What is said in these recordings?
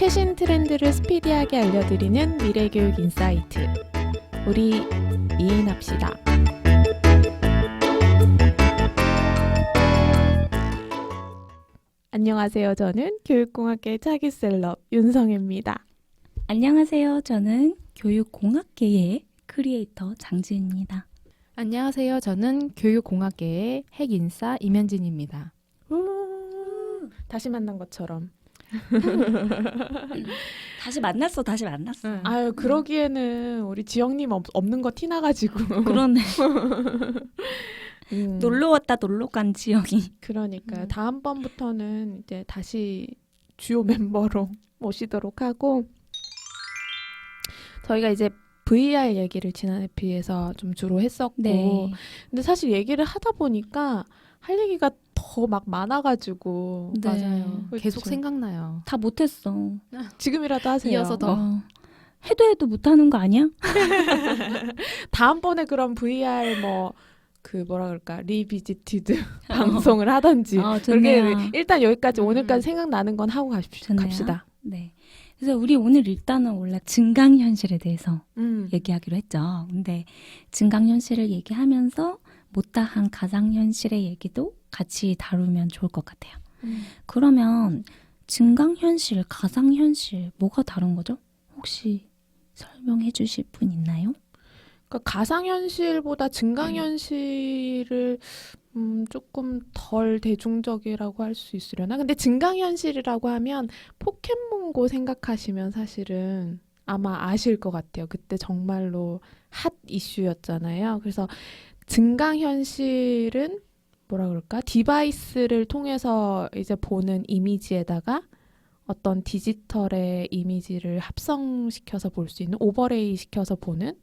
최신 트렌드를 스피디하게 알려드리는 미래교육 인사이트. 우리 이인합시다. 안녕하세요. 저는 교육공학계 차기 셀럽 윤성혜입니다. 안녕하세요. 저는 교육공학계의 크리에이터 장지은입니다. 안녕하세요. 저는 교육공학계의 핵인싸 임현진입니다. 다시 만난 것처럼. 다시 만났어. 아유, 그러기에는 우리 지영님 없는 거 티나가지고. 그러네. 음, 놀러 왔다 놀러 간 지영이. 그러니까요. 다음번부터는 이제 다시 주요 멤버로 모시도록 하고, 저희가 이제 VR 얘기를 지난 에피에서 좀 주로 했었고, 네. 근데 사실 얘기를 하다 보니까 할 얘기가 더 막 많아가지고. 네. 맞아요. 그렇죠. 계속 생각나요. 다 못했어. 지금이라도 하세요. 이어서 더. 해도 못하는 거 아니야? 다음번에 그럼 VR 뭐라 그럴까 리비지티드 방송을 하던지. 좋네요. 그렇게 일단 여기까지 음. 오늘까지 생각나는 건 하고 좋네요. 갑시다. 네. 그래서 우리 오늘 일단은 원래 증강현실에 대해서 얘기하기로 했죠. 근데 증강현실을 얘기하면서 못다한 가상현실의 얘기도 같이 다루면 좋을 것 같아요. 그러면 증강현실, 가상현실 뭐가 다른 거죠? 혹시 설명해 주실 분 있나요? 그러니까 가상현실보다 증강현실을 조금 덜 대중적이라고 할 수 있으려나? 근데 증강현실이라고 하면 포켓몬고 생각하시면 사실은 아마 아실 것 같아요. 그때 정말로 핫 이슈였잖아요. 그래서 증강현실은 뭐라 그럴까? 디바이스를 통해서 이제 보는 이미지에다가 어떤 디지털의 이미지를 합성시켜서 볼 수 있는 오버레이 시켜서 보는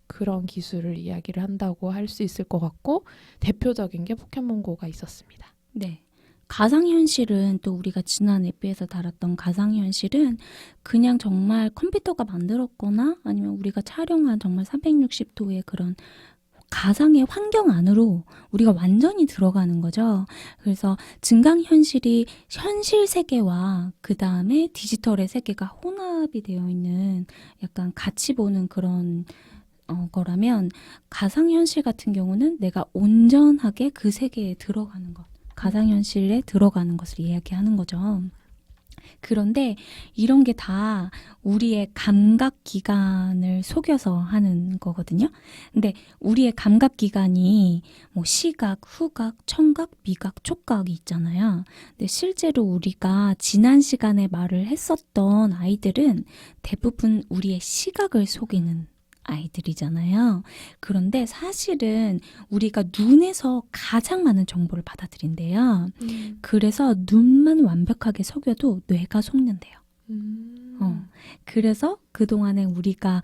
그런 기술을 이야기를 한다고 할 수 있을 것 같고 대표적인 게 포켓몬고가 있었습니다. 네. 가상현실은 또 우리가 지난 에피에서 다뤘던 가상현실은 그냥 정말 컴퓨터가 만들었거나 아니면 우리가 촬영한 정말 360도의 그런 가상의 환경 안으로 우리가 완전히 들어가는 거죠. 그래서 증강현실이 현실 세계와 그 다음에 디지털의 세계가 혼합이 되어 있는 약간 같이 보는 그런 거라면 가상현실 같은 경우는 내가 온전하게 그 세계에 들어가는 것, 가상현실에 들어가는 것을 이야기하는 거죠. 그런데 이런 게 다 우리의 감각기관을 속여서 하는 거거든요. 근데 우리의 감각기관이 뭐 시각, 후각, 청각, 미각, 촉각이 있잖아요. 근데 실제로 우리가 지난 시간에 말을 했었던 아이들은 대부분 우리의 시각을 속이는 아이들이잖아요. 그런데 사실은 우리가 눈에서 가장 많은 정보를 받아들인대요. 그래서 눈만 완벽하게 속여도 뇌가 속는데요. 그래서 그동안에 우리가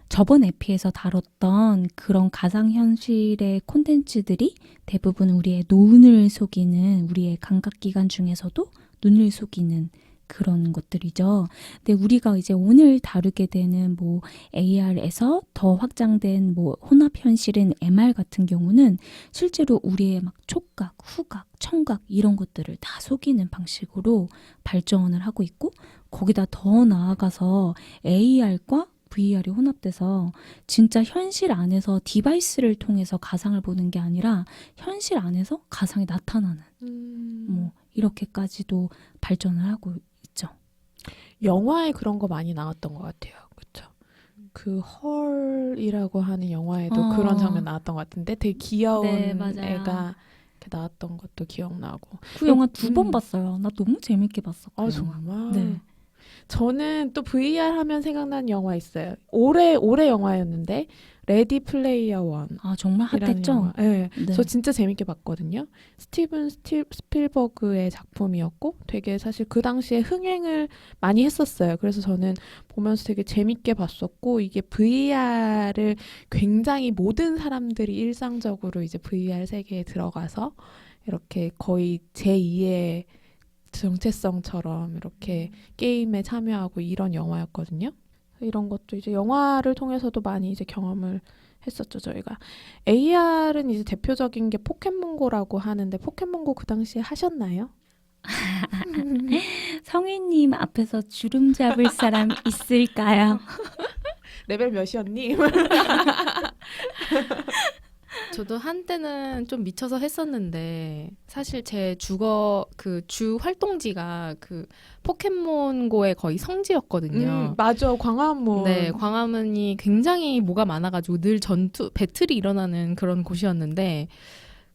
저번 에피에서 다뤘던 그런 가상현실의 콘텐츠들이 대부분 우리의 눈을 속이는 우리의 감각기관 중에서도 눈을 속이는 그런 것들이죠. 근데 우리가 이제 오늘 다루게 되는 뭐 AR에서 더 확장된 뭐 혼합현실인 MR 같은 경우는 실제로 우리의 막 촉각, 후각, 청각 이런 것들을 다 속이는 방식으로 발전을 하고 있고 거기다 더 나아가서 AR과 VR이 혼합돼서 진짜 현실 안에서 디바이스를 통해서 가상을 보는 게 아니라 현실 안에서 가상이 나타나는 뭐 이렇게까지도 발전을 하고 있죠. 영화에 그런 거 많이 나왔던 것 같아요. 그렇죠? 그 헐이라고 하는 영화에도 그런 장면 나왔던 것 같은데 되게 귀여운 네, 맞아요. 애가 이렇게 나왔던 것도 기억나고. 그 영화 2번 봤어요. 나 너무 재밌게 봤어. 그 아, 영화. 정말? 네. 저는 또 VR 하면 생각나는 영화 있어요. 올해 영화였는데 레디 플레이어 원. 아 정말 이라는 핫했죠? 영화. 네. 네. 저 진짜 재밌게 봤거든요. 스티븐 스필버그의 작품이었고 되게 사실 그 당시에 흥행을 많이 했었어요. 그래서 저는 보면서 되게 재밌게 봤었고 이게 VR을 굉장히 모든 사람들이 일상적으로 이제 VR 세계에 들어가서 이렇게 거의 제2의 정체성처럼 이렇게 게임에 참여하고 이런 영화였거든요. 이런 것도 이제 영화를 통해서도 많이 이제 경험을 했었죠, 저희가. AR은 이제 대표적인 게 포켓몬고라고 하는데 포켓몬고 그 당시에 하셨나요? 성희님 앞에서 주름 잡을 사람 있을까요? 레벨 몇이었니? 저도 한때는 좀 미쳐서 했었는데 사실 제 주 활동지가 그 포켓몬고의 거의 성지였거든요. 맞아. 광화문. 네, 광화문이 굉장히 뭐가 많아가지고 늘 배틀이 일어나는 그런 곳이었는데,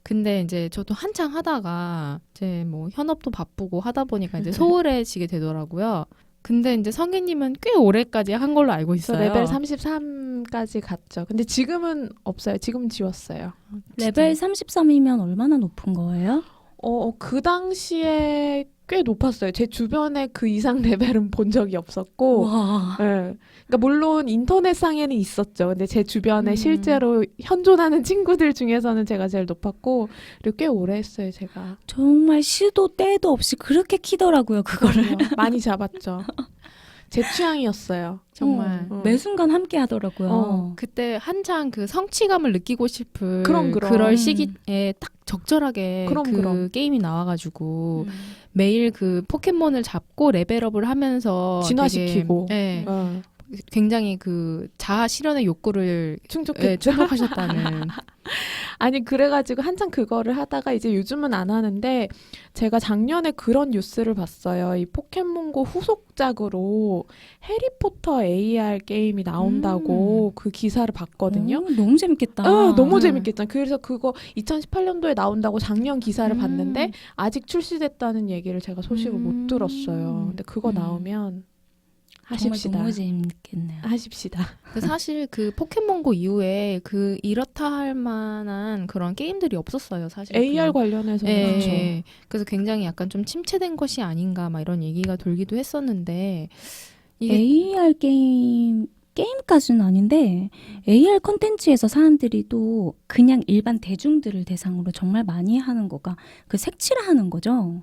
근데 이제 저도 한창 하다가 이제 뭐 현업도 바쁘고 하다 보니까 이제 소홀해지게 되더라고요. 근데 이제 성희님은 꽤 오래까지 한 걸로 알고 저 있어요. 레벨 33까지 갔죠. 근데 지금은 없어요. 지금 지웠어요. 레벨 33이면 얼마나 높은 거예요? 그 당시에 꽤 높았어요. 제 주변에 그 이상 레벨은 본 적이 없었고, 와. 예. 그러니까 물론 인터넷상에는 있었죠. 근데 제 주변에 음. 실제로 현존하는 친구들 중에서는 제가 제일 높았고, 그리고 꽤 오래 했어요, 제가. 정말 시도 때도 없이 그렇게 키더라고요, 그거를. 그럼요. 많이 잡았죠. 제 취향이었어요. 정말. 어. 매 순간 함께 하더라고요. 그때 한창 그 성취감을 느끼고 싶을 그럼. 그럴 시기에 딱 적절하게 그럼. 그 게임이 나와가지고 음. 매일 그 포켓몬을 잡고 레벨업을 하면서 진화시키고. 되게, 어. 굉장히 그 자아 실현의 욕구를 충족했죠. 충족하셨다는. 아니 그래가지고 한참 그거를 하다가 이제 요즘은 안 하는데 제가 작년에 그런 뉴스를 봤어요. 이 포켓몬고 후속작으로 해리포터 AR 게임이 나온다고 그 기사를 봤거든요. 너무 재밌겠다. 너무 네. 재밌겠잖아. 그래서 그거 2018년도에 나온다고 작년 기사를 봤는데 아직 출시됐다는 얘기를 제가 소식을 못 들었어요. 근데 그거 나오면 하십시다. 정말 너무 재밌겠네요. 하십시다. 근데 사실 그 포켓몬고 이후에 그 이렇다 할 만한 그런 게임들이 없었어요. 사실 AR 그- 관련해서는 예, 그렇죠. 예. 그래서 굉장히 약간 좀 침체된 것이 아닌가 막 이런 얘기가 돌기도 했었는데 이게 AR 게임까지는 아닌데 AR 콘텐츠에서 사람들이 또 그냥 일반 대중들을 대상으로 정말 많이 하는 거가 그 색칠하는 거죠.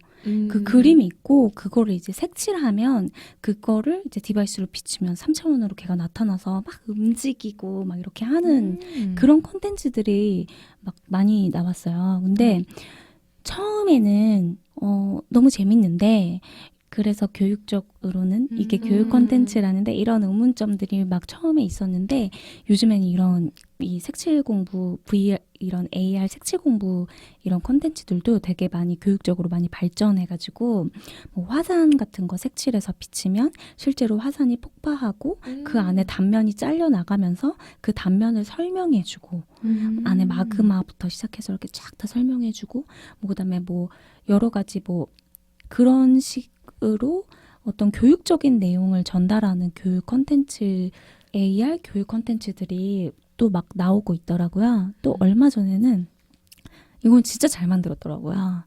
그 그림이 있고 그거를 이제 색칠하면 그거를 이제 디바이스로 비추면 3차원으로 걔가 나타나서 막 움직이고 막 이렇게 하는 그런 콘텐츠들이 막 많이 나왔어요. 근데 처음에는 너무 재밌는데 그래서 교육적으로는 이게 교육 콘텐츠라는데 이런 의문점들이 막 처음에 있었는데 요즘에는 이런 이 색칠 공부, VR 이런 AR 색칠 공부 이런 콘텐츠들도 되게 많이 교육적으로 많이 발전해가지고 뭐 화산 같은 거 색칠해서 비치면 실제로 화산이 폭파하고 그 안에 단면이 잘려 나가면서 그 단면을 설명해주고 안에 마그마부터 시작해서 이렇게 쫙 다 설명해주고 뭐 그다음에 뭐 여러 가지 뭐 그런 식으로 어떤 교육적인 내용을 전달하는 교육 콘텐츠 AR 교육 콘텐츠들이 또 막 나오고 있더라고요. 또 얼마 전에는 이건 진짜 잘 만들었더라고요.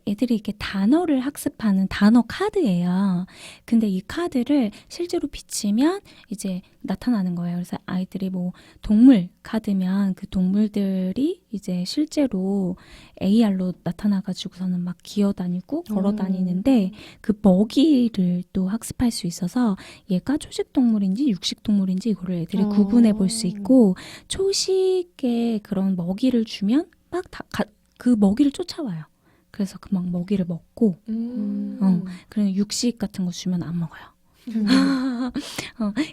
애들이 이렇게 단어를 학습하는 단어 카드예요. 근데 이 카드를 실제로 비치면 이제 나타나는 거예요. 그래서 아이들이 뭐 동물 카드면 그 동물들이 이제 실제로 AR로 나타나가지고서는 막 기어다니고 걸어다니는데 그 먹이를 또 학습할 수 있어서 얘가 초식동물인지 육식동물인지 이거를 애들이 구분해 볼 수 있고 초식에 그런 먹이를 주면 막 그 먹이를 쫓아와요. 그래서 그 막 먹이를 먹고 그런 육식 같은 거 주면 안 먹어요.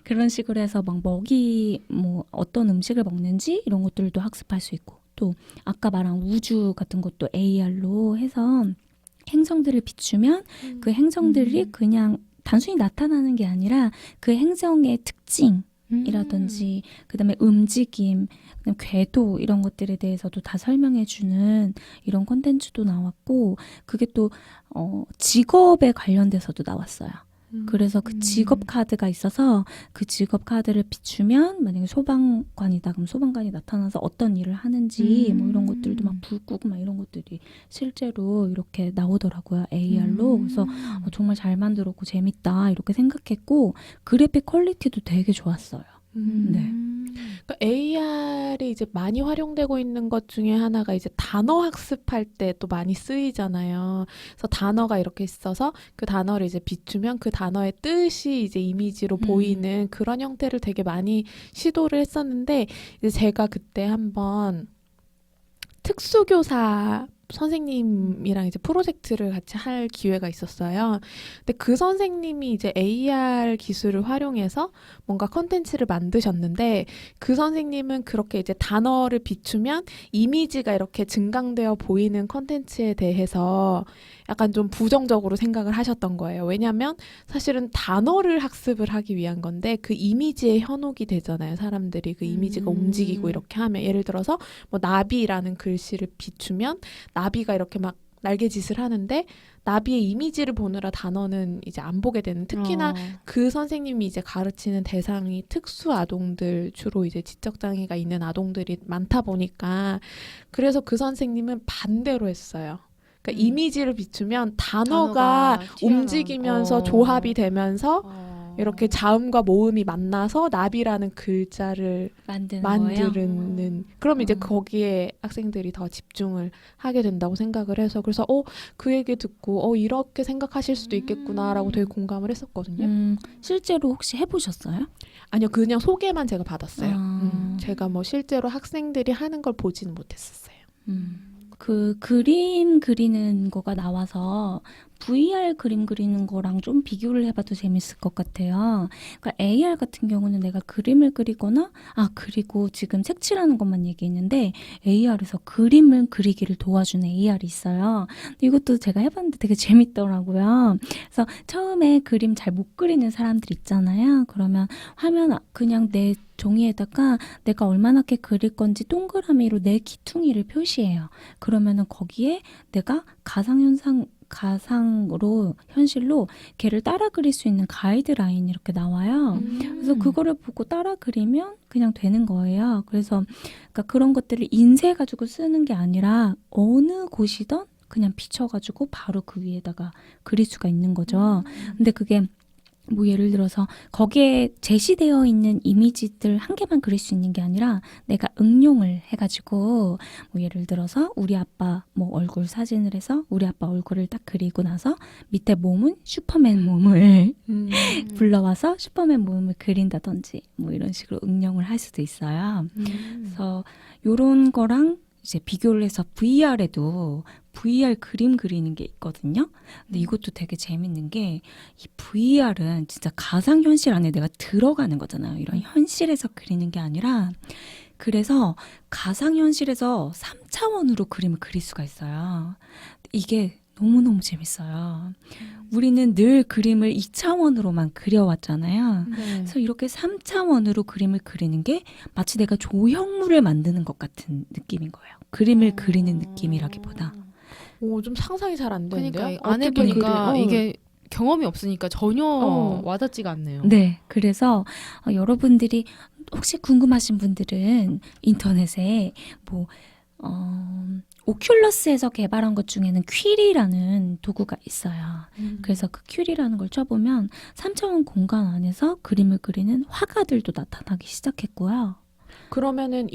그런 식으로 해서 막 먹이 뭐 어떤 음식을 먹는지 이런 것들도 학습할 수 있고 또 아까 말한 우주 같은 것도 AR로 해서 행성들을 비추면 그 행성들이 그냥 단순히 나타나는 게 아니라 그 행성의 특징이라든지 그다음에 움직임, 그다음에 궤도 이런 것들에 대해서도 다 설명해주는 이런 콘텐츠도 나왔고 그게 또 직업에 관련돼서도 나왔어요. 그래서 그 직업 카드가 있어서 그 직업 카드를 비추면 만약에 소방관이다 그럼 소방관이 나타나서 어떤 일을 하는지 뭐 이런 것들도 막 불 끄고 막 이런 것들이 실제로 이렇게 나오더라고요. AR로. 그래서 정말 잘 만들었고 재밌다 이렇게 생각했고 그래픽 퀄리티도 되게 좋았어요. 네. 그러니까 AR이 이제 많이 활용되고 있는 것 중에 하나가 이제 단어 학습할 때 또 많이 쓰이잖아요. 그래서 단어가 이렇게 있어서 그 단어를 이제 비추면 그 단어의 뜻이 이제 이미지로 보이는 그런 형태를 되게 많이 시도를 했었는데 이제 제가 그때 한번 특수교사 선생님이랑 이제 프로젝트를 같이 할 기회가 있었어요. 근데 그 선생님이 이제 AR 기술을 활용해서 뭔가 컨텐츠를 만드셨는데 그 선생님은 그렇게 이제 단어를 비추면 이미지가 이렇게 증강되어 보이는 컨텐츠에 대해서 약간 좀 부정적으로 생각을 하셨던 거예요. 왜냐하면 사실은 단어를 학습을 하기 위한 건데 그 이미지에 현혹이 되잖아요. 사람들이 그 이미지가 움직이고 이렇게 하면 예를 들어서 뭐 나비라는 글씨를 비추면 나비가 이렇게 막 날개짓을 하는데 나비의 이미지를 보느라 단어는 이제 안 보게 되는 특히나 그 선생님이 이제 가르치는 대상이 특수 아동들 주로 이제 지적 장애가 있는 아동들이 많다 보니까 그래서 그 선생님은 반대로 했어요. 그러니까 이미지를 비추면 단어가 움직이면서 조합이 되면서 이렇게 자음과 모음이 만나서 나비라는 글자를 만드는 그럼 이제 거기에 학생들이 더 집중을 하게 된다고 생각을 해서 그래서 그 얘기 듣고 이렇게 생각하실 수도 있겠구나라고 되게 공감을 했었거든요. 실제로 혹시 해보셨어요? 아니요, 그냥 소개만 제가 받았어요. 제가 뭐 실제로 학생들이 하는 걸 보지는 못했었어요. 그 그림 그리는 거가 나와서 VR 그림 그리는 거랑 좀 비교를 해봐도 재밌을 것 같아요. 그러니까 AR 같은 경우는 내가 그림을 그리거나 그리고 지금 색칠하는 것만 얘기했는데 AR에서 그림을 그리기를 도와주는 AR이 있어요. 이것도 제가 해봤는데 되게 재밌더라고요. 그래서 처음에 그림 잘 못 그리는 사람들 있잖아요. 그러면 화면 그냥 내 종이에다가 내가 얼마나 그릴 건지 동그라미로 내 기퉁이를 표시해요. 그러면은 거기에 내가 가상으로 현실로 걔를 따라 그릴 수 있는 가이드라인이 이렇게 나와요. 그래서 그거를 보고 따라 그리면 그냥 되는 거예요. 그래서 그러니까 그런 것들을 인쇄해가지고 쓰는 게 아니라 어느 곳이든 그냥 비춰가지고 바로 그 위에다가 그릴 수가 있는 거죠. 근데 그게 뭐 예를 들어서 거기에 제시되어 있는 이미지들 한 개만 그릴 수 있는 게 아니라 내가 응용을 해가지고 뭐 예를 들어서 우리 아빠 뭐 얼굴 사진을 해서 우리 아빠 얼굴을 딱 그리고 나서 밑에 몸은 슈퍼맨 몸을 불러와서 슈퍼맨 몸을 그린다든지 뭐 이런 식으로 응용을 할 수도 있어요. 그래서 요런 거랑 이제 비교를 해서 VR에도 VR 그림 그리는 게 있거든요. 근데 이것도 되게 재밌는 게 이 VR은 진짜 가상현실 안에 내가 들어가는 거잖아요. 이런 현실에서 그리는 게 아니라 그래서 가상현실에서 3차원으로 그림을 그릴 수가 있어요. 이게 너무너무 재밌어요. 우리는 늘 그림을 2차원으로만 그려왔잖아요. 그래서 이렇게 3차원으로 그림을 그리는 게 마치 내가 조형물을 만드는 것 같은 느낌인 거예요. 그림을 그리는 느낌이라기보다. 좀 상상이 잘 안 되는데요. 그러니까 안 해보니까 이게 경험이 없으니까 전혀 와닿지가 않네요. 네, 그래서 여러분들이 혹시 궁금하신 분들은 인터넷에 뭐 오큘러스에서 개발한 것 중에는 퀴리라는 도구가 있어요. 그래서 그 퀴리라는 걸 쳐보면 3차원 공간 안에서 그림을 그리는 화가들도 나타나기 시작했고요. 그러면은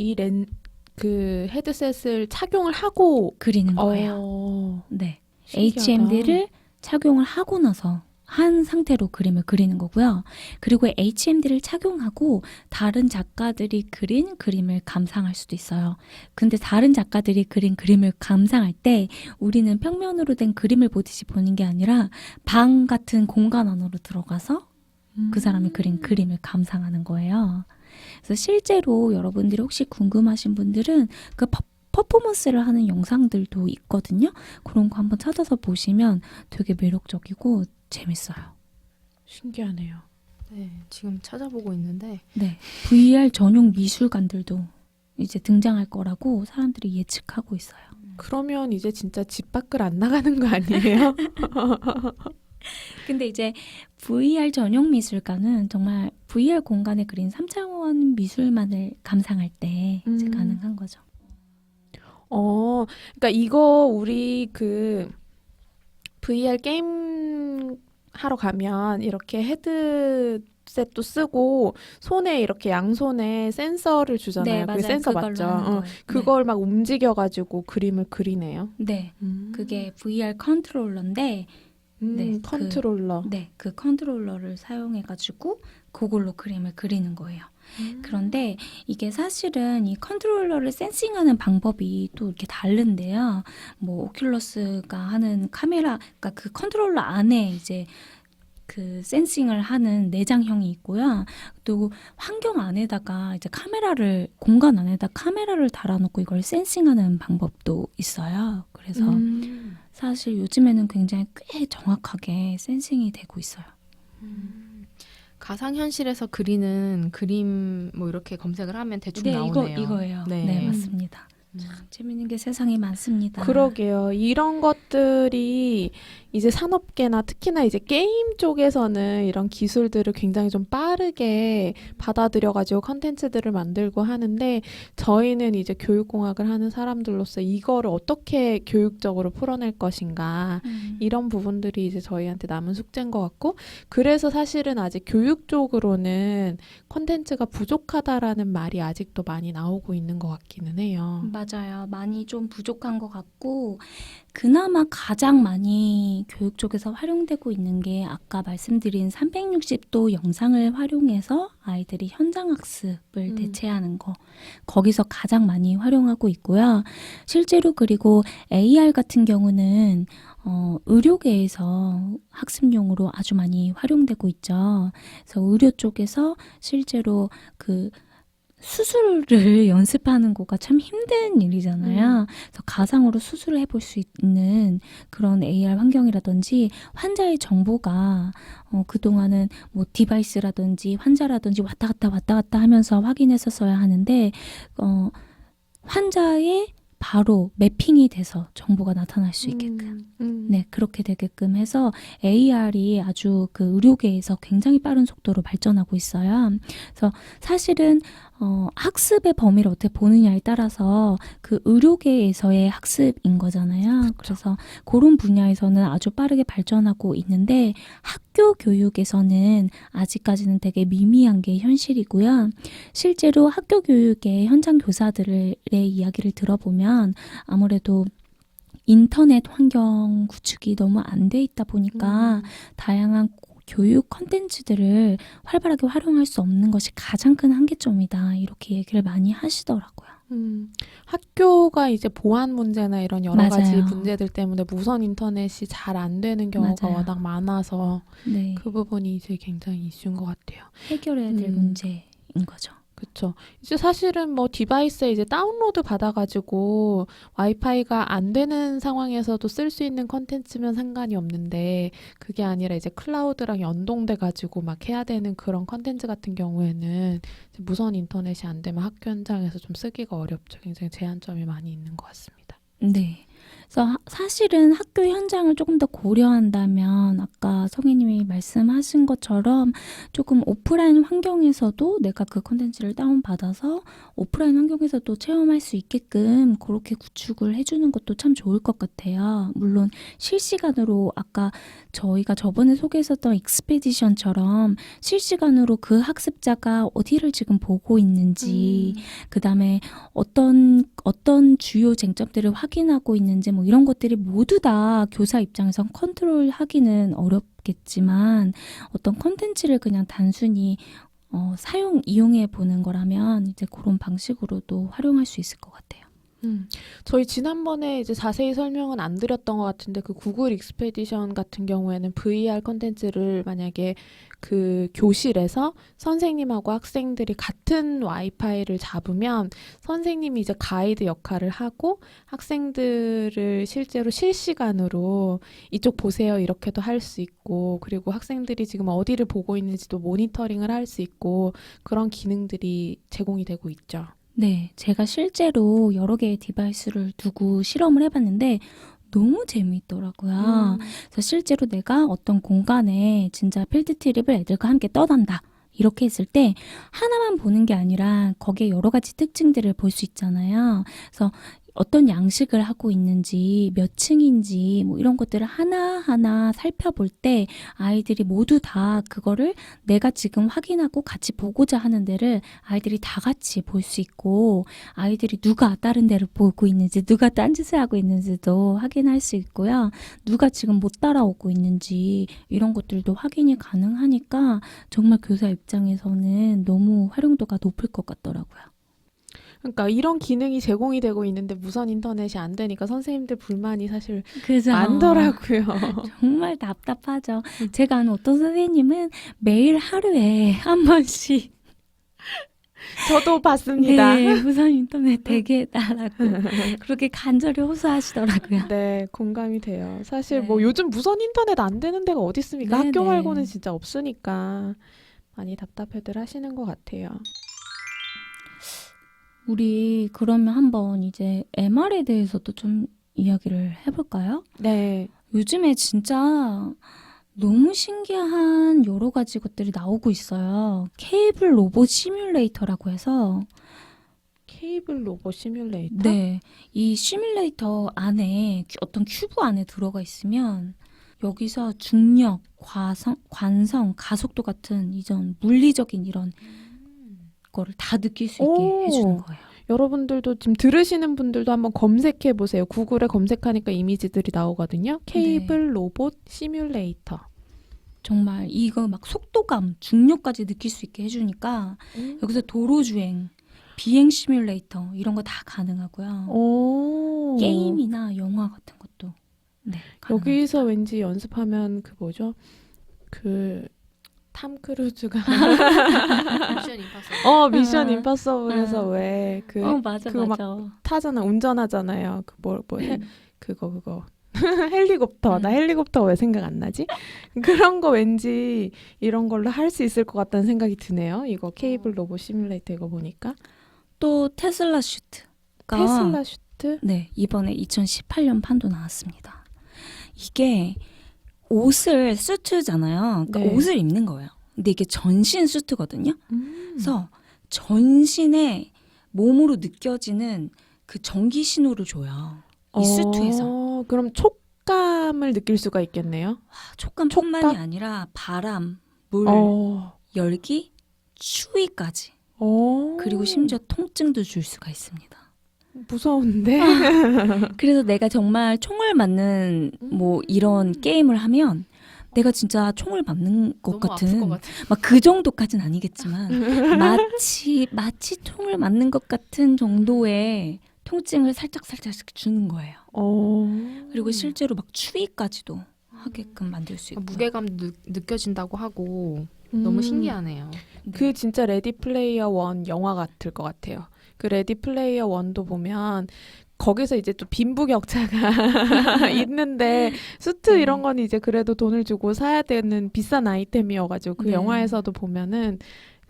그 헤드셋을 착용을 하고 그리는 거예요. 네, 신기하다. HMD를 착용을 하고 나서 한 상태로 그림을 그리는 거고요. 그리고 HMD를 착용하고 다른 작가들이 그린 그림을 감상할 수도 있어요. 근데 다른 작가들이 그린 그림을 감상할 때 우리는 평면으로 된 그림을 보듯이 보는 게 아니라 방 같은 공간 안으로 들어가서 그 사람이 그린 그림을 감상하는 거예요. 그래서 실제로 여러분들이 혹시 궁금하신 분들은 그 퍼포먼스를 하는 영상들도 있거든요. 그런 거 한번 찾아서 보시면 되게 매력적이고 재밌어요. 신기하네요. 네, 지금 찾아보고 있는데 네, VR 전용 미술관들도 이제 등장할 거라고 사람들이 예측하고 있어요. 그러면 이제 진짜 집 밖을 안 나가는 거 아니에요? 근데 이제 VR 전용 미술관은 정말 VR 공간에 그린 3차원 미술만을 감상할 때 이제 가능한 거죠. 그러니까 이거 우리 그 VR 게임 하러 가면 이렇게 헤드셋도 쓰고 손에 이렇게 양손에 센서를 주잖아요. 네, 그게 맞아요. 센서 그걸로 맞죠? 하는 거예요. 그걸 막 움직여가지고 그림을 그리네요. 네, 그게 VR 컨트롤러인데 네, 컨트롤러. 그 컨트롤러를 사용해가지고 그걸로 그림을 그리는 거예요. 그런데 이게 사실은 이 컨트롤러를 센싱하는 방법이 또 이렇게 다른데요. 뭐 오큘러스가 하는 카메라, 그러니까 그 컨트롤러 안에 이제 그 센싱을 하는 내장형이 있고요. 또 환경 안에다가 이제 공간 안에다 카메라를 달아놓고 이걸 센싱하는 방법도 있어요. 그래서 사실 요즘에는 굉장히 꽤 정확하게 센싱이 되고 있어요. 가상현실에서 그리는 그림 뭐 이렇게 검색을 하면 대충 네, 나오네요. 이거예요. 네. 네, 맞습니다. 음. 재밌는 게 세상에 많습니다. 그러게요. 이런 것들이 이제 산업계나 특히나 이제 게임 쪽에서는 이런 기술들을 굉장히 좀 빠르게 받아들여가지고 컨텐츠들을 만들고 하는데 저희는 이제 교육공학을 하는 사람들로서 이거를 어떻게 교육적으로 풀어낼 것인가 이런 부분들이 이제 저희한테 남은 숙제인 것 같고 그래서 사실은 아직 교육 쪽으로는 컨텐츠가 부족하다라는 말이 아직도 많이 나오고 있는 것 같기는 해요. 맞아요. 많이 좀 부족한 것 같고 그나마 가장 많이 교육 쪽에서 활용되고 있는 게 아까 말씀드린 360도 영상을 활용해서 아이들이 현장학습을 대체하는 거. 거기서 가장 많이 활용하고 있고요. 실제로 그리고 AR 같은 경우는 의료계에서 학습용으로 아주 많이 활용되고 있죠. 그래서 의료 쪽에서 실제로 그 수술을 연습하는 거가 참 힘든 일이잖아요. 그래서 가상으로 수술을 해볼 수 있는 그런 AR 환경이라든지 환자의 정보가 그동안은 뭐 디바이스라든지 환자라든지 왔다 갔다 하면서 확인했었어야 하는데 환자의 바로 매핑이 돼서 정보가 나타날 수 있게끔 네, 그렇게 되게끔 해서 AR이 아주 그 의료계에서 굉장히 빠른 속도로 발전하고 있어요. 그래서 사실은 학습의 범위를 어떻게 보느냐에 따라서 그 의료계에서의 학습인 거잖아요. 그래서 그런 분야에서는 아주 빠르게 발전하고 있는데 학교 교육에서는 아직까지는 되게 미미한 게 현실이고요. 실제로 학교 교육의 현장 교사들의 이야기를 들어보면 아무래도 인터넷 환경 구축이 너무 안 돼 있다 보니까 다양한 교육 컨텐츠들을 활발하게 활용할 수 없는 것이 가장 큰 한계점이다. 이렇게 얘기를 많이 하시더라고요. 학교가 이제 보안 문제나 이런 여러 맞아요. 가지 문제들 때문에 무선 인터넷이 잘 안 되는 경우가 맞아요. 워낙 많아서 네, 그 부분이 이제 굉장히 이슈인 것 같아요. 해결해야 될 문제인 거죠. 그쵸. 이제 사실은 뭐 디바이스에 이제 다운로드 받아가지고 와이파이가 안 되는 상황에서도 쓸 수 있는 컨텐츠면 상관이 없는데 그게 아니라 이제 클라우드랑 연동돼가지고 막 해야 되는 그런 컨텐츠 같은 경우에는 이제 무선 인터넷이 안 되면 학교 현장에서 좀 쓰기가 어렵죠. 굉장히 제한점이 많이 있는 것 같습니다. 네. 그래서 사실은 학교 현장을 조금 더 고려한다면 아까 성혜님이 말씀하신 것처럼 조금 오프라인 환경에서도 내가 그 콘텐츠를 다운받아서 오프라인 환경에서도 체험할 수 있게끔 그렇게 구축을 해주는 것도 참 좋을 것 같아요. 물론 실시간으로 아까 저희가 저번에 소개했었던 익스페디션처럼 실시간으로 그 학습자가 어디를 지금 보고 있는지 그다음에 어떤 주요 쟁점들을 확인하고 있는지 뭐 이런 것들이 모두 다 교사 입장에선 컨트롤하기는 어렵겠지만 어떤 콘텐츠를 그냥 단순히 이용해 보는 거라면 이제 그런 방식으로도 활용할 수 있을 것 같아요. 저희 지난번에 이제 자세히 설명은 안 드렸던 것 같은데 그 구글 익스페디션 같은 경우에는 VR 컨텐츠를 만약에 그 교실에서 선생님하고 학생들이 같은 와이파이를 잡으면 선생님이 이제 가이드 역할을 하고 학생들을 실제로 실시간으로 이쪽 보세요 이렇게도 할 수 있고 그리고 학생들이 지금 어디를 보고 있는지도 모니터링을 할 수 있고 그런 기능들이 제공이 되고 있죠. 네, 제가 실제로 여러 개의 디바이스를 두고 실험을 해봤는데 너무 재미있더라고요. 그래서 실제로 내가 어떤 공간에 진짜 필드 트립을 애들과 함께 떠난다. 이렇게 했을 때 하나만 보는 게 아니라 거기에 여러 가지 특징들을 볼 수 있잖아요. 그래서 어떤 양식을 하고 있는지, 몇 층인지, 뭐 이런 것들을 하나하나 살펴볼 때 아이들이 모두 다 그거를 내가 지금 확인하고 같이 보고자 하는 데를 아이들이 다 같이 볼 수 있고, 아이들이 누가 다른 데를 보고 있는지, 누가 딴짓을 하고 있는지도 확인할 수 있고요. 누가 지금 못 따라오고 있는지 이런 것들도 확인이 가능하니까 정말 교사 입장에서는 너무 활용도가 높을 것 같더라고요. 그러니까 이런 기능이 제공이 되고 있는데 무선 인터넷이 안 되니까 선생님들 불만이 사실 그죠? 많더라고요. 정말 답답하죠. 제가 아는 어떤 선생님은 매일 하루에 한 번씩 저도 봤습니다. 네, 무선 인터넷 대기해달라고 그렇게 간절히 호소하시더라고요. 네, 공감이 돼요. 사실 네. 뭐 요즘 무선 인터넷 안 되는 데가 어디 있습니까? 네, 학교 네. 말고는 진짜 없으니까 많이 답답해들 하시는 것 같아요. 우리 그러면 한번 이제 MR에 대해서도 좀 이야기를 해볼까요? 네. 요즘에 진짜 너무 신기한 여러 가지 것들이 나오고 있어요. 케이블 로봇 시뮬레이터라고 해서 케이블 로봇 시뮬레이터? 네, 이 시뮬레이터 안에 어떤 큐브 안에 들어가 있으면 여기서 중력, 관성, 가속도 같은 이전 물리적인 이런 거를 다 느낄 수 있게 오. 해주는 거예요. 여러분들도 지금 들으시는 분들도 한번 검색해 보세요. 구글에 검색하니까 이미지들이 나오거든요. 케이블 로봇 시뮬레이터. 정말 이거 막 속도감, 중력까지 느낄 수 있게 해주니까 여기서 도로주행, 비행 시뮬레이터 이런 거 다 가능하고요. 오. 게임이나 영화 같은 것도 네, 가능합니다. 여기서 왠지 연습하면 그 뭐죠? 그 탐 크루즈가 미션 임파서블. 미션 임파서블에서 왜 그 맞아, 그거 막 맞아. 타잖아, 운전하잖아요. 그 그거 헬리콥터. 나 헬리콥터 왜 생각 안 나지? 그런 거 왠지 이런 걸로 할 수 있을 것 같다는 생각이 드네요. 이거 케이블 로봇 시뮬레이터 이거 보니까. 또 테슬라 슈트가 테슬라 슈트? 네, 이번에 2018년 판도 나왔습니다. 이게 옷을 수트잖아요. 그러니까 네. 옷을 입는 거예요. 근데 이게 전신 수트거든요. 음. 그래서 전신에 몸으로 느껴지는 그 전기 신호를 줘요. 이 수트에서. 그럼 촉감을 느낄 수가 있겠네요. 촉감뿐만이 촉감? 아니라 바람, 물, 열기, 추위까지. 그리고 심지어 통증도 줄 수가 있습니다. 무서운데? 그래서 내가 정말 총을 맞는 뭐 이런 게임을 하면 내가 진짜 총을 맞는 것 너무 아플 것 같은 같아. 막 그 정도까지는 아니겠지만 마치 총을 맞는 것 같은 정도의 통증을 살짝 주는 거예요. 그리고 실제로 막 추위까지도 하게끔 만들 수 있고. 무게감도 느껴진다고 하고 너무 신기하네요. 그 진짜 레디 플레이어 원 영화 같을 것 같아요. 그 레디 플레이어 원도 보면 거기서 이제 또 빈부격차가 있는데 수트 이런 건 이제 그래도 돈을 주고 사야 되는 비싼 아이템이어가지고 그 네. 영화에서도 보면은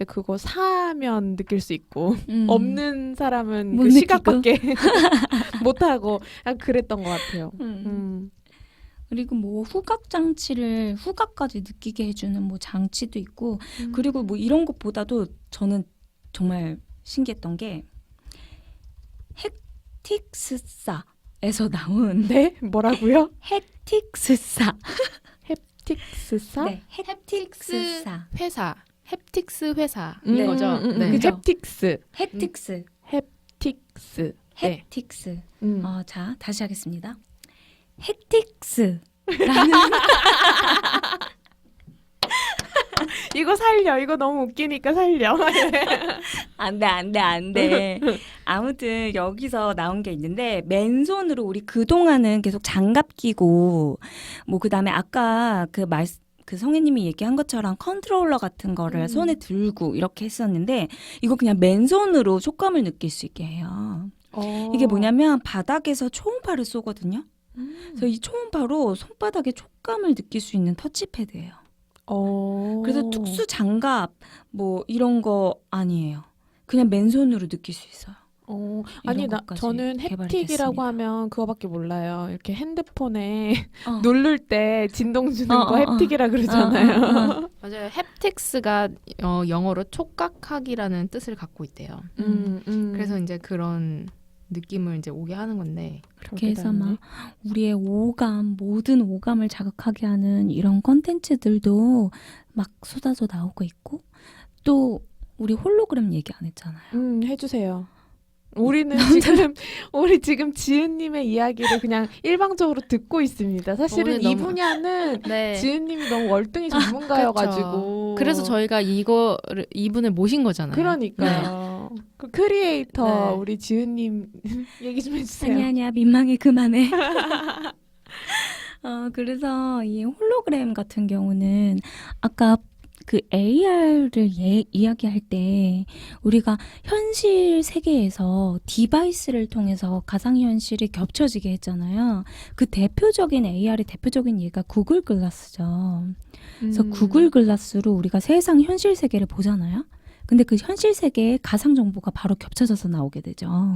그거 사면 느낄 수 있고 없는 사람은 못 그 느끼고. 시각밖에 못하고 그랬던 것 같아요. 그리고 뭐 후각까지 느끼게 해주는 뭐 장치도 있고 그리고 뭐 이런 것보다도 저는 정말 신기했던 게 헥틱스사에서 나온 네? 뭐라고요? 헥틱스사. 헥틱스사? 네, 헥틱스사. 회사. 헵틱스 회사 네. 거죠. 네. 그죠? 헵틱스. 헥틱스. 헵틱스. 네. 헥틱스. 음. 자, 다시 하겠습니다. 헥틱스라는 이거 살려. 이거 너무 웃기니까 살려. 안 돼. 아무튼 여기서 나온 게 있는데 맨손으로 우리 그동안은 계속 장갑 끼고 뭐 그다음에 아까 그 성혜님이 얘기한 것처럼 컨트롤러 같은 거를 손에 들고 이렇게 했었는데 이거 그냥 맨손으로 촉감을 느낄 수 있게 해요. 이게 뭐냐면 바닥에서 초음파를 쏘거든요. 그래서 이 초음파로 손바닥에 촉감을 느낄 수 있는 터치패드예요. 그래서 특수 장갑 뭐 이런 거 아니에요. 그냥 맨손으로 느낄 수 있어요. 아니 것까지 저는 개발이 헵틱이라고 됐습니다. 하면 그거밖에 몰라요. 이렇게 핸드폰에 누를 때 진동 주는 거 어. 헵틱이라 그러잖아요. 맞아요. 헵틱스가 영어로 촉각하기라는 뜻을 갖고 있대요. 그래서 이제 그런 느낌을 이제 오게 하는 건데. 그렇게 해서 막 우리의 오감, 모든 오감을 자극하게 하는 이런 컨텐츠들도 막 쏟아져 나오고 있고, 또 우리 홀로그램 얘기 안 했잖아요. 해주세요. 우리는 지금 지은님의 이야기를 그냥 일방적으로 듣고 있습니다. 사실은 오늘 이 너무- 분야는 네. 지은님이 너무 월등히 전문가여가지고. 그래서 저희가 이분을 모신 거잖아요. 그러니까요. 그 크리에이터 네. 우리 지은님 얘기 좀 해주세요. 아니야, 민망해, 그만해. 그래서 이 홀로그램 같은 경우는 아까 그 AR을 이야기할 때 우리가 현실 세계에서 디바이스를 통해서 가상현실이 겹쳐지게 했잖아요. 그 대표적인 AR의 대표적인 예가 구글 글라스죠. 그래서 구글 글라스로 우리가 세상 현실 세계를 보잖아요. 근데 그 현실 세계에 가상 정보가 바로 겹쳐져서 나오게 되죠.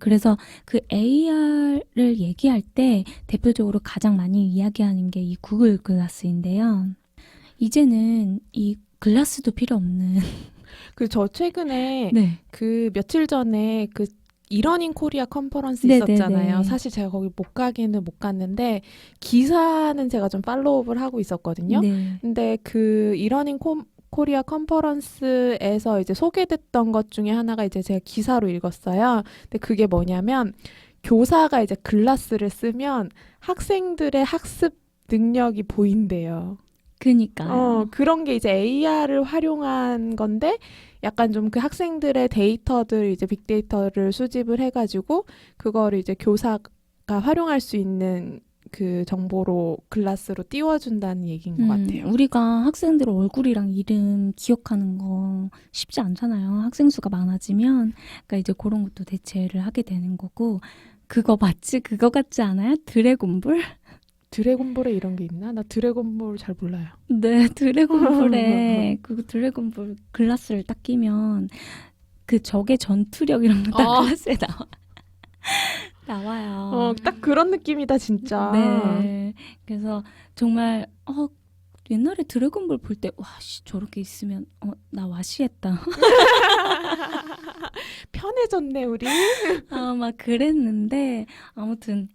그래서 그 AR을 얘기할 때 대표적으로 가장 많이 이야기하는 게 이 구글 글라스인데요. 이제는 이 글라스도 필요 없는. 저 최근에 네. 그 며칠 전에 그 이러닝 코리아 컨퍼런스 네네네. 있었잖아요. 사실 제가 거기 못 가기는 못 갔는데 기사는 제가 좀 팔로우업을 하고 있었거든요. 네. 근데 그 이러닝 코리아 컨퍼런스에서 이제 소개됐던 것 중에 하나가 이제 제가 기사로 읽었어요. 근데 그게 뭐냐면 교사가 이제 글라스를 쓰면 학생들의 학습 능력이 보인대요. 그니까요. 그런 게 이제 AR을 활용한 건데 약간 좀 그 학생들의 데이터들 이제 빅데이터를 수집을 해가지고 그거를 이제 교사가 활용할 수 있는 그 정보로 글라스로 띄워준다는 얘기인 것 같아요. 우리가 학생들 얼굴이랑 이름 기억하는 거 쉽지 않잖아요. 학생 수가 많아지면. 그러니까 이제 그런 것도 대체를 하게 되는 거고. 그거 맞지? 그거 같지 않아요? 드래곤볼? 드래곤볼에 이런 게 있나? 나 드래곤볼 잘 몰라요. 네, 드래곤볼에 그 드래곤볼 글라스를 딱 끼면 그 적의 전투력 이런 거 딱 글라스에 나와요. 딱 그런 느낌이다 진짜. 네. 그래서 정말 옛날에 드래곤볼 볼 때 와, 씨, 저렇게 있으면 나 와시했다. 편해졌네 우리. 막 그랬는데 아무튼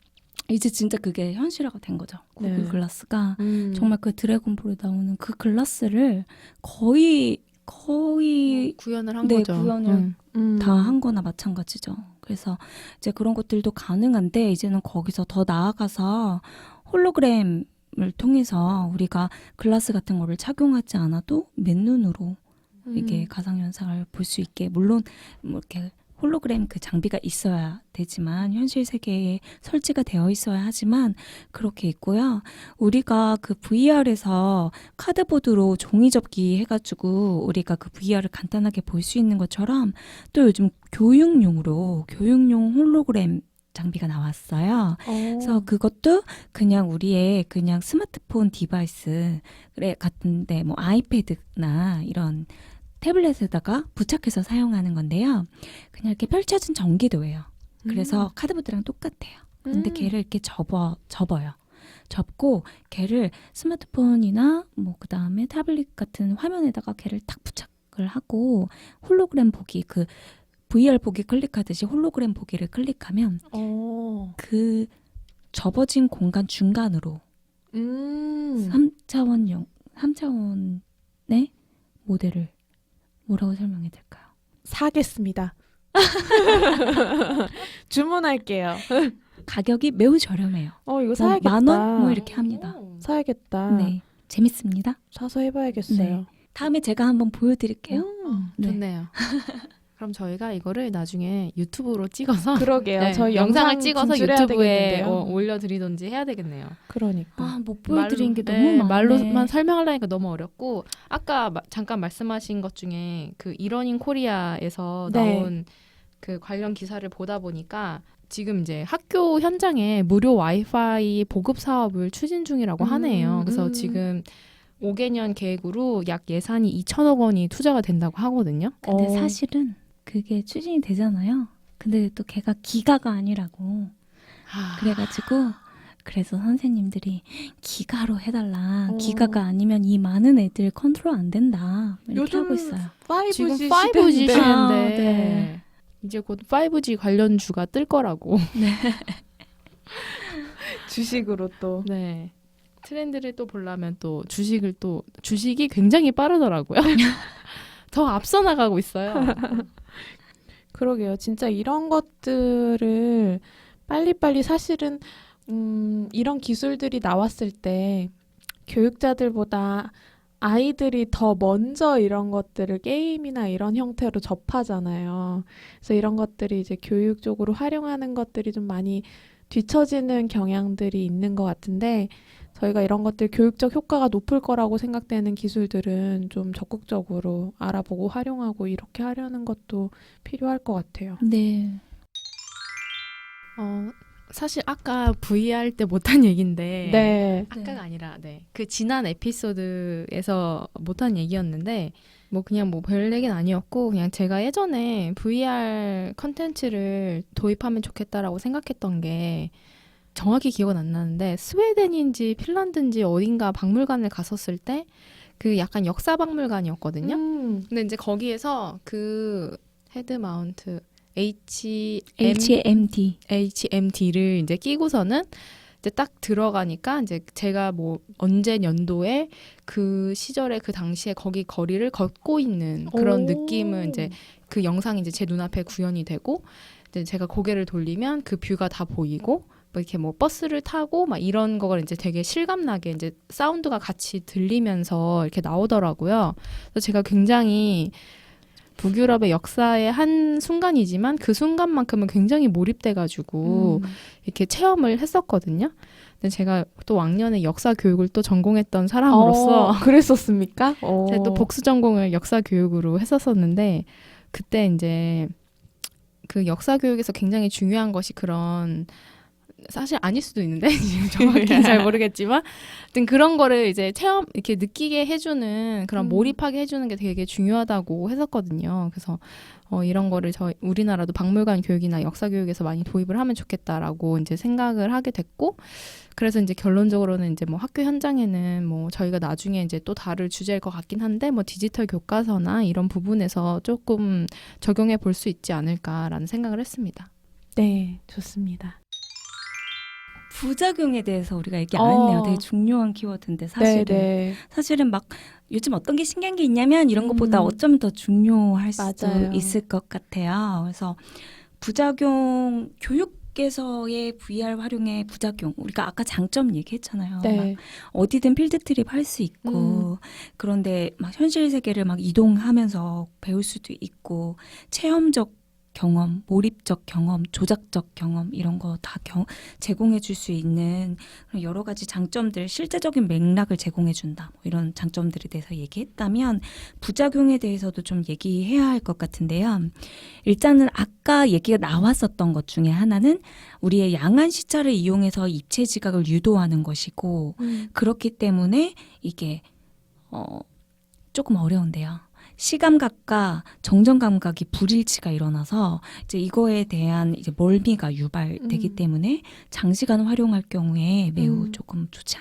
이제 진짜 그게 현실화가 된 거죠. 구글 네. 글라스가 정말 그 드래곤볼에 나오는 그 글라스를 거의 구현을 한 네, 거죠. 구현을 다 한 거나 마찬가지죠. 그래서 이제 그런 것들도 가능한데 이제는 거기서 더 나아가서 홀로그램을 통해서 우리가 글라스 같은 거를 착용하지 않아도 맨눈으로 이게 가상현상을 볼 수 있게, 물론 뭐 이렇게 홀로그램 그 장비가 있어야 되지만 현실 세계에 설치가 되어 있어야 하지만 그렇게 있고요. 우리가 그 VR에서 카드보드로 종이 접기 해가지고 우리가 그 VR을 간단하게 볼 수 있는 것처럼 또 요즘 교육용 홀로그램 장비가 나왔어요. 그래서 그것도 그냥 우리의 그냥 스마트폰 디바이스 같은데 뭐 아이패드나 이런 태블릿에다가 부착해서 사용하는 건데요. 그냥 이렇게 펼쳐진 전기도예요. 그래서 카드보드랑 똑같아요. 근데 걔를 이렇게 접어요. 접고 걔를 스마트폰이나 뭐 그다음에 타블릿 같은 화면에다가 걔를 딱 부착을 하고 홀로그램 보기, 그 VR 보기 클릭하듯이 홀로그램 보기를 클릭하면 그 접어진 공간 중간으로 3차원의 모델을 뭐라고 설명해야 될까요? 사겠습니다. 주문할게요. 가격이 매우 저렴해요. 이거 사야겠다. 10,000원 뭐 이렇게 합니다. 사야겠다. 네, 재밌습니다. 사서 해봐야겠어요. 네. 다음에 제가 한번 보여드릴게요. 네. 좋네요. 그럼 저희가 이거를 나중에 유튜브로 찍어서 그러게요. 네, 저희 영상을 영상 찍어서 진출해야 유튜브에 되겠는데요. 올려드리든지 해야 되겠네요. 그러니까. 못 보여드린 게 말로- 너무 많네. 말로만 설명하려니까 너무 어렵고, 아까 잠깐 말씀하신 것 중에 그 이러닝 코리아에서 네. 나온 그 관련 기사를 보다 보니까 지금 이제 학교 현장에 무료 와이파이 보급 사업을 추진 중이라고 하네요. 그래서 지금 5개년 계획으로 약 예산이 2천억 원이 투자가 된다고 하거든요. 근데 사실은 그게 추진이 되잖아요. 근데 또 걔가 기가가 아니라고. 그래가지고 그래서 선생님들이 기가로 해달라. 기가가 아니면 이 많은 애들 컨트롤 안 된다. 이렇게 요즘 하고 있어요. 5G 지금 시대인데. 5G 시대인데 아, 네. 이제 곧 5G 관련주가 뜰 거라고. 주식으로 또. 네. 트렌드를 또 보려면 또 주식이 굉장히 빠르더라고요. 더 앞서 나가고 있어요. 그러게요. 진짜 이런 것들을 빨리빨리 사실은 이런 기술들이 나왔을 때 교육자들보다 아이들이 더 먼저 이런 것들을 게임이나 이런 형태로 접하잖아요. 그래서 이런 것들이 이제 교육 쪽으로 활용하는 것들이 좀 많이 뒤처지는 경향들이 있는 것 같은데 저희가 이런 것들 교육적 효과가 높을 거라고 생각되는 기술들은 좀 적극적으로 알아보고 활용하고 이렇게 하려는 것도 필요할 것 같아요. 네. 사실 아까 VR 때 못한 얘기인데 네. 아까가 아니라 그 지난 에피소드에서 못한 얘기였는데 뭐 그냥 뭐 별 얘기는 아니었고 그냥 제가 예전에 VR 컨텐츠를 도입하면 좋겠다라고 생각했던 게 정확히 기억은 안 나는데 스웨덴인지 핀란드인지 어딘가 박물관을 갔었을 때 그 약간 역사 박물관이었거든요. 근데 이제 거기에서 그 헤드 마운트 HMD를 이제 끼고서는 이제 딱 들어가니까 이제 제가 뭐 언제 연도에 그 시절에 그 당시에 거기 거리를 걷고 있는 그런 느낌을 이제 그 영상이 이제 제 눈앞에 구현이 되고 이제 제가 고개를 돌리면 그 뷰가 다 보이고 뭐 이렇게 뭐 버스를 타고 막 이런 거를 이제 되게 실감나게 이제 사운드가 같이 들리면서 이렇게 나오더라고요. 그래서 제가 굉장히 북유럽의 역사의 한 순간이지만 그 순간만큼은 굉장히 몰입돼가지고 이렇게 체험을 했었거든요. 근데 제가 또 왕년에 역사 교육을 또 전공했던 사람으로서 그랬었습니까? 제가 또 복수 전공을 역사 교육으로 했었었는데 그때 이제 그 역사 교육에서 굉장히 중요한 것이 그런 사실 아닐 수도 있는데 지금 정확히 잘 모르겠지만 하여튼 그런 거를 이제 체험 이렇게 느끼게 해주는 그런 몰입하게 해주는 게 되게 중요하다고 했었거든요. 그래서 이런 거를 우리나라도 박물관 교육이나 역사 교육에서 많이 도입을 하면 좋겠다라고 이제 생각을 하게 됐고 그래서 이제 결론적으로는 이제 뭐 학교 현장에는 뭐 저희가 나중에 이제 또 다룰 주제일 것 같긴 한데 뭐 디지털 교과서나 이런 부분에서 조금 적용해 볼 수 있지 않을까라는 생각을 했습니다. 네, 좋습니다. 부작용에 대해서 우리가 얘기 안 했네요. 되게 중요한 키워드인데 사실은 막 요즘 어떤 게 신기한 게 있냐면 이런 것보다 어쩌면 더 중요할 수도 있을 것 같아요. 그래서 부작용 교육에서의 VR 활용의 부작용 우리가 아까 장점 얘기했잖아요. 막 어디든 필드 트립 할 수 있고 그런데 막 현실 세계를 막 이동하면서 배울 수도 있고 체험적 경험, 몰입적 경험, 조작적 경험 이런 거 다 제공해 줄 수 있는 여러 가지 장점들, 실제적인 맥락을 제공해 준다. 뭐 이런 장점들에 대해서 얘기했다면 부작용에 대해서도 좀 얘기해야 할 것 같은데요. 일단은 아까 얘기가 나왔었던 것 중에 하나는 우리의 양한 시차를 이용해서 입체 지각을 유도하는 것이고 그렇기 때문에 이게 조금 어려운데요. 시감각과 정전감각이 불일치가 일어나서 이제 이거에 대한 이제 멀미가 유발되기 때문에 장시간 활용할 경우에 매우 조금 좋지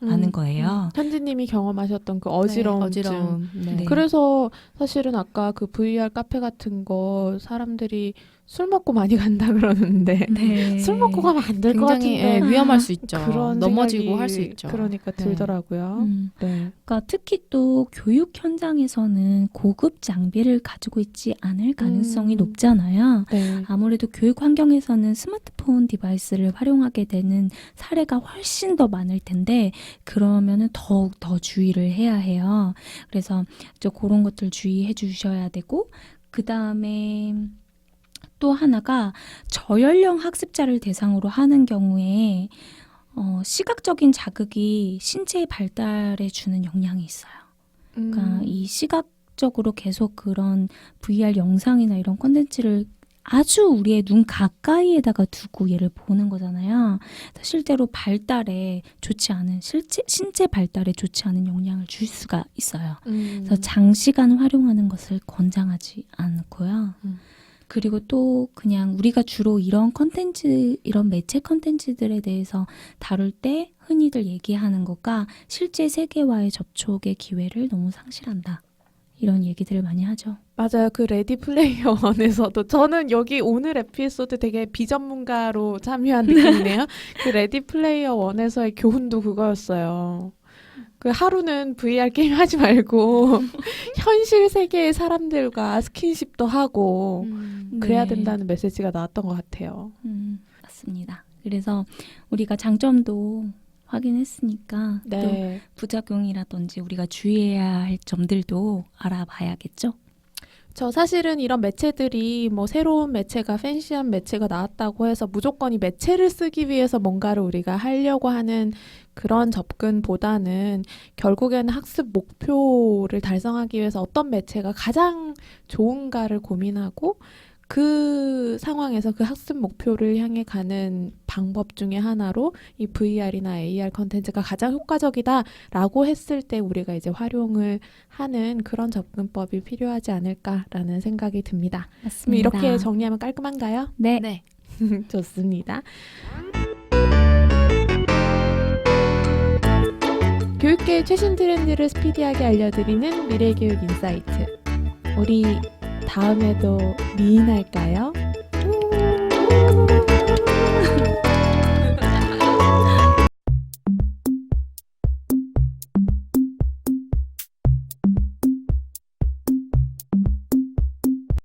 않다라는 거예요. 현지님이 경험하셨던 그 어지러움. 네. 그래서 사실은 아까 그 VR 카페 같은 거 사람들이 술 먹고 많이 간다 그러는데 술 먹고 가면 안 될 것 같은데 위험할 수 있죠. 그런 넘어지고 할 수 있죠. 그러니까 들더라고요. 그러니까 특히 또 교육 현장에서는 고급 장비를 가지고 있지 않을 가능성이 높잖아요. 아무래도 교육 환경에서는 스마트폰 디바이스를 활용하게 되는 사례가 훨씬 더 많을 텐데 그러면은 더욱 더 주의를 해야 해요. 그래서 그런 것들 주의해 주셔야 되고 그 다음에 또 하나가 저연령 학습자를 대상으로 하는 경우에 시각적인 자극이 신체의 발달에 주는 영향이 있어요. 그러니까 이 시각적으로 계속 그런 VR 영상이나 이런 콘텐츠를 아주 우리의 눈 가까이에다가 두고 얘를 보는 거잖아요. 실제로 발달에 좋지 않은 신체 발달에 좋지 않은 영향을 줄 수가 있어요. 그래서 장시간 활용하는 것을 권장하지 않고요. 그리고 또 그냥 우리가 주로 이런 매체 컨텐츠들에 대해서 다룰 때 흔히들 얘기하는 것과 실제 세계와의 접촉의 기회를 너무 상실한다. 이런 얘기들을 많이 하죠. 맞아요. 그 레디 플레이어 원에서도 저는 여기 오늘 에피소드 되게 비전문가로 참여한 느낌이네요. 그 레디 플레이어 원에서의 교훈도 그거였어요. 그 하루는 VR 게임 하지 말고 현실 세계의 사람들과 스킨십도 하고 그래야 네. 된다는 메시지가 나왔던 것 같아요. 맞습니다. 그래서 우리가 장점도 확인했으니까 또 네. 부작용이라든지 우리가 주의해야 할 점들도 알아봐야겠죠. 저 사실은 이런 매체들이 뭐 새로운 매체가 팬시한 매체가 나왔다고 해서 무조건 이 매체를 쓰기 위해서 뭔가를 우리가 하려고 하는 그런 접근보다는 결국에는 학습 목표를 달성하기 위해서 어떤 매체가 가장 좋은가를 고민하고 그 상황에서 그 학습 목표를 향해 가는 방법 중에 하나로 이 VR이나 AR 컨텐츠가 가장 효과적이다라고 했을 때 우리가 이제 활용을 하는 그런 접근법이 필요하지 않을까라는 생각이 듭니다. 그럼 맞습니다. 이렇게 정리하면 깔끔한가요? 네. 네. 좋습니다. 교육계의 최신 트렌드를 스피디하게 알려드리는 미래교육 인사이트. 우리 다음에도 미인할까요?